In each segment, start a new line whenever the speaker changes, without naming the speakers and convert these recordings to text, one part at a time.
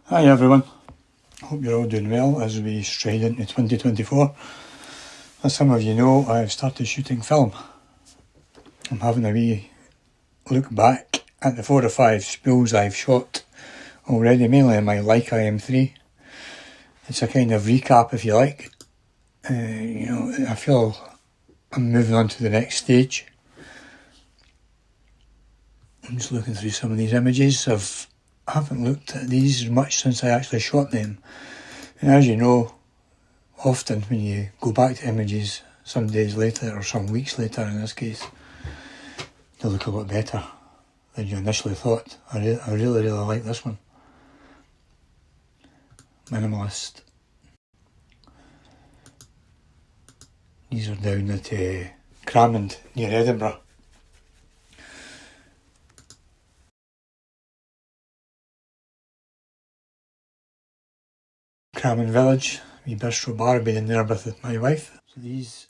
Hi everyone, hope you're all doing well as we stride into 2024. As some of you know, I've started shooting film. I'm having a wee look back at the 4 or 5 spools I've shot already, mainly on my Leica M3. It's a kind of recap, if you like. I feel I'm moving on to the next stage. I'm just looking through some of these images. I haven't looked at these much since I actually shot them. And as you know, often when you go back to images some days later, or some weeks later in this case, they look a lot better than you initially thought. I really like this one. Minimalist. These are down at Cramond near Edinburgh. Cramond Village, wee bistro bar, I've been in there with my wife. So these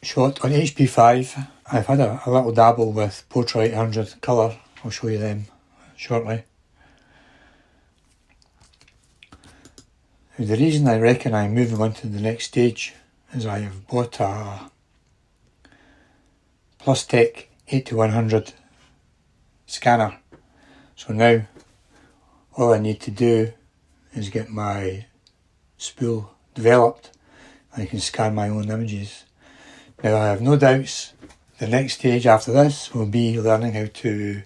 shot on HP5. I've had a little dabble with Portrait 800 colour. I'll show you them shortly. The reason I reckon I'm moving on to the next stage is I have bought a Plus-Tech 8-100 scanner. So now all I need to do is get my spool developed and I can scan my own images. Now I have no doubts the next stage after this will be learning how to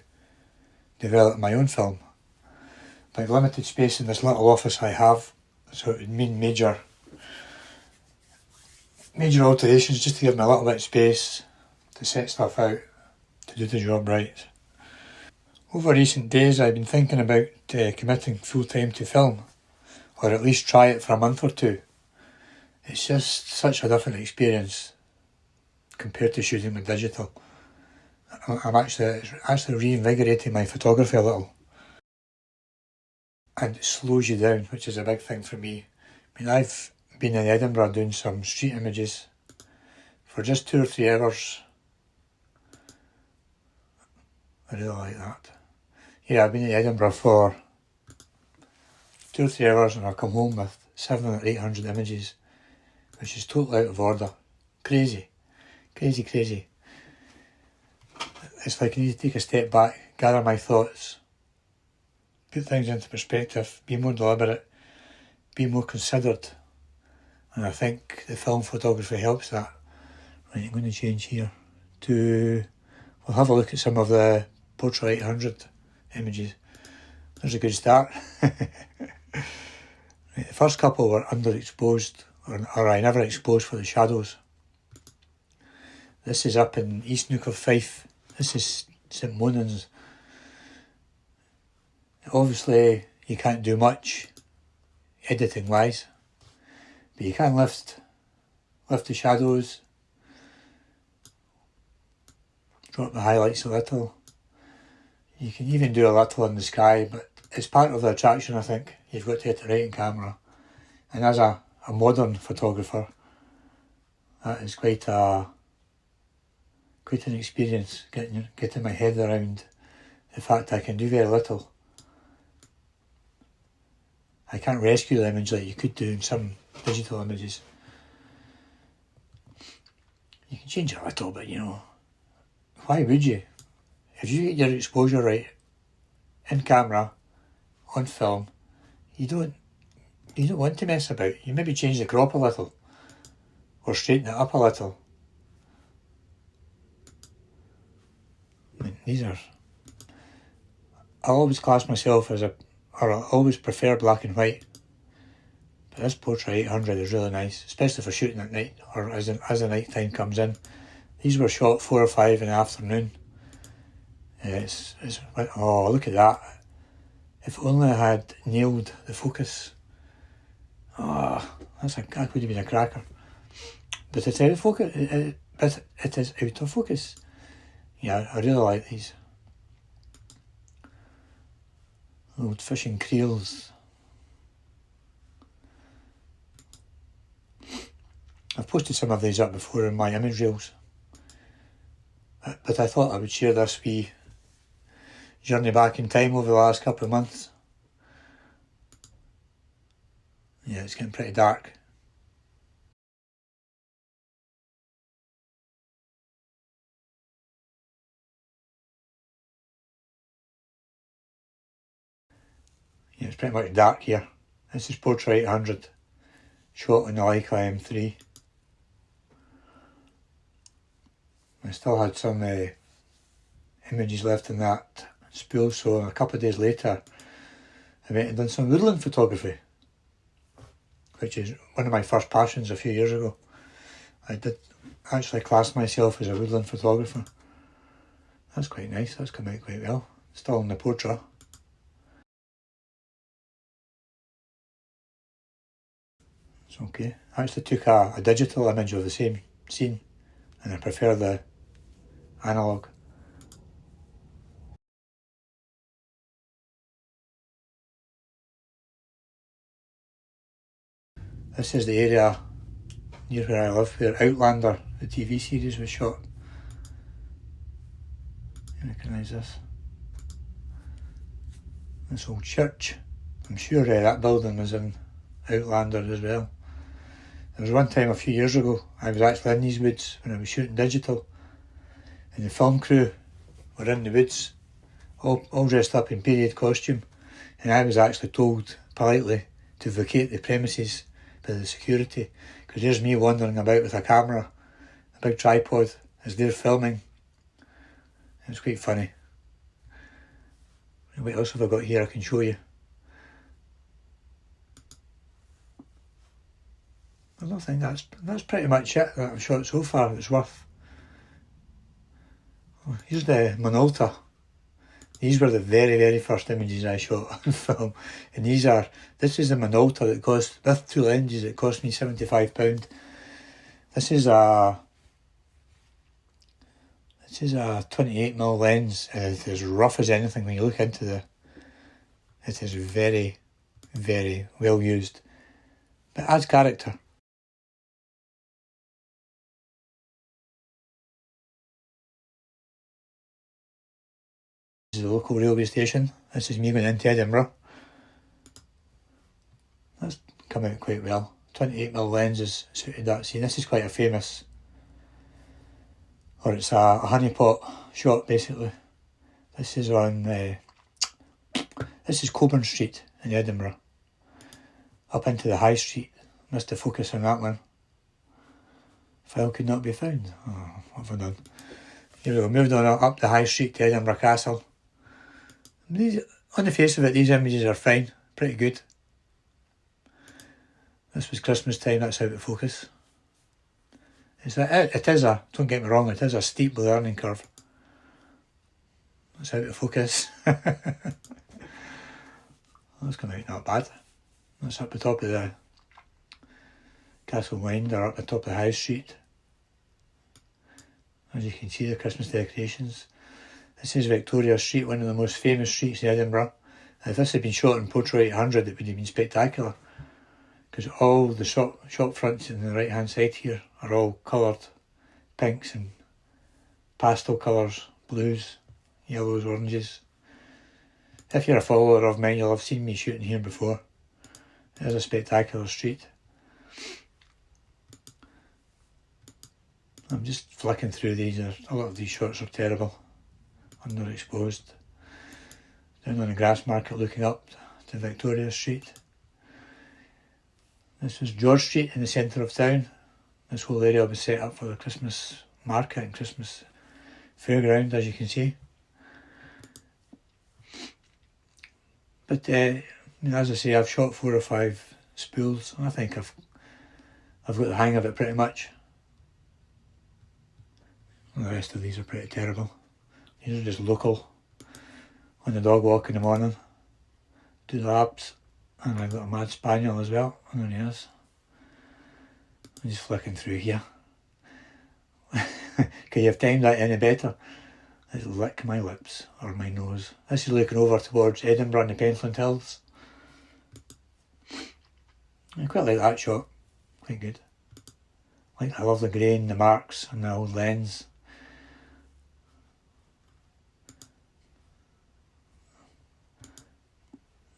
develop my own film. But limited space in this little office I have, so it would mean major alterations just to give me a little bit of space to set stuff out, to do the job right. Over recent days I've been thinking about committing full time to film, or at least try it for a month or two. It's just such a different experience compared to shooting with digital. I'm actually reinvigorating my photography a little. And it slows you down, which is a big thing for me. I mean, I've been in Edinburgh doing some street images for just 2 or 3 hours. I really like that. Yeah, I've been in Edinburgh for 2 or 3 hours and I've come home with 700 or 800 images, which is totally out of order. Crazy. It's like I need to take a step back, gather my thoughts, put things into perspective, be more deliberate, be more considered. And I think the film photography helps that. Right, I'm going to change here to... We'll have a look at some of the Portrait 800 images. There's a good start. Right, the first couple were underexposed, or I never exposed for the shadows. This is up in East Neuk of Fife. This is St Monans. Obviously, you can't do much editing wise, but you can lift the shadows, drop the highlights a little. You can even do a little in the sky, but it's part of the attraction, I think. You've got to get it right in camera. And as a modern photographer, that is quite an experience, getting my head around the fact I can do very little. I can't rescue the image like you could do in some digital images. You can change it a little bit, Why would you? If you get your exposure right in camera, on film, you don't want to mess about. You maybe change the crop a little, or straighten it up a little. I mean, I always class myself I always prefer black and white. But this Portrait 800 is really nice, especially for shooting at night, or as the night time comes in. These were shot 4 or 5 in the afternoon. Oh, look at that. If only I had nailed the focus. That would have been a cracker. But it's out of focus. It is out of focus. Yeah, I really like these. Old fishing creels. I've posted some of these up before in my image reels. But I thought I would share this wee journey back in time over the last couple of months. Yeah, it's getting pretty dark. Yeah, it's pretty much dark here. This is Portrait 800, shot on the Leica M3. I still had some images left in that spool, so a couple of days later I went and done some woodland photography, which is one of my first passions a few years ago. I did actually class myself as a woodland photographer. That's quite nice, that's come out quite well. Still in the portrait. It's okay. I actually took a digital image of the same scene, and I prefer the analogue. This is the area near where I live, where Outlander, the TV series, was shot. You recognise this? This old church. I'm sure that building was in Outlander as well. There was one time a few years ago, I was actually in these woods when I was shooting digital, and the film crew were in the woods, all dressed up in period costume, and I was actually told politely to vacate the premises by the security, because there's me wandering about with a camera, a big tripod, as they're filming. It was quite funny. What else have I got here I can show you? I don't think that's pretty much it that I've shot so far. It's worth. Oh, here's the Minolta. These were the very, very first images I shot on film, and this is a Minolta that cost, with two lenses, it cost me £75. This is a 28mm lens, and it is rough as anything when you look into it is very, very well used, but adds character. This is the local railway station. This is me going into Edinburgh. That's come out quite well. 28mm lenses suited that scene. This is quite a famous, or it's a honeypot shot basically. This is on, this is Coburn Street in Edinburgh. Up into the High Street. Missed the focus on that one. File could not be found. Oh, what have I done? Here we go, moved on up the High Street to Edinburgh Castle. On the face of it, these images are fine, pretty good. This was Christmas time, that's out of focus. Don't get me wrong, it is a steep learning curve. That's out of focus. That's come out not bad. That's up the top of the Castle Winder, up the top of the High Street. As you can see, the Christmas decorations. This is Victoria Street, one of the most famous streets in Edinburgh. And if this had been shot in Portrait 800, it would have been spectacular, because all the shop fronts on the right hand side here are all coloured pinks and pastel colours, blues, yellows, oranges. If you're a follower of mine, you'll have seen me shooting here before. It is a spectacular street. I'm just flicking through these. A lot of these shots are terrible, underexposed. Down on the grass market looking up to Victoria Street. This was George Street in the centre of town. This whole area was set up for the Christmas market and Christmas fairground, as you can see. But as I say, I've shot 4 or 5 spools, and I think I've got the hang of it pretty much. And the rest of these are pretty terrible. These are just local. On the dog walk in the morning, do laps, and I've got a mad spaniel as well. And there he is. I'm just flicking through here. Can you have timed that any better? Let's lick my lips, or my nose. This is looking over towards Edinburgh and the Pentland Hills. I quite like that shot, quite good. I love the grain, the marks, and the old lens.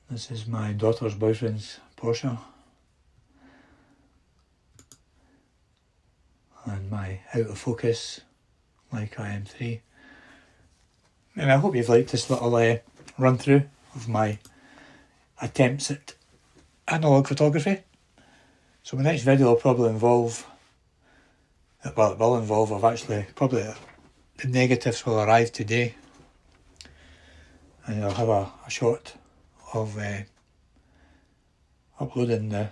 This is my daughter's boyfriend's Porsche. out of focus, Leica M3. And I hope you've liked this little run through of my attempts at analogue photography. So my next video will probably involve, well, it will involve, probably the negatives will arrive today, and I'll have a shot of uploading the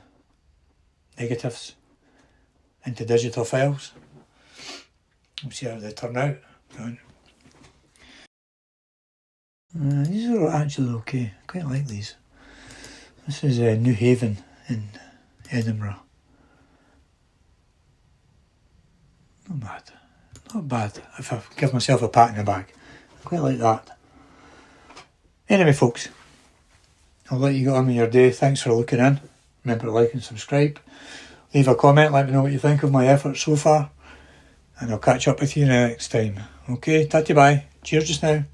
negatives into digital files. We'll see how they turn out. These are actually okay. I quite like these. This is New Haven in Edinburgh. Not bad. Not bad. If I give myself a pat in the back. I quite like that. Anyway, folks, I'll let you get on with your day. Thanks for looking in. Remember to like and subscribe. Leave a comment, let me know what you think of my efforts so far. And I'll catch up with you next time. Okay, tatty bye. Cheers just now.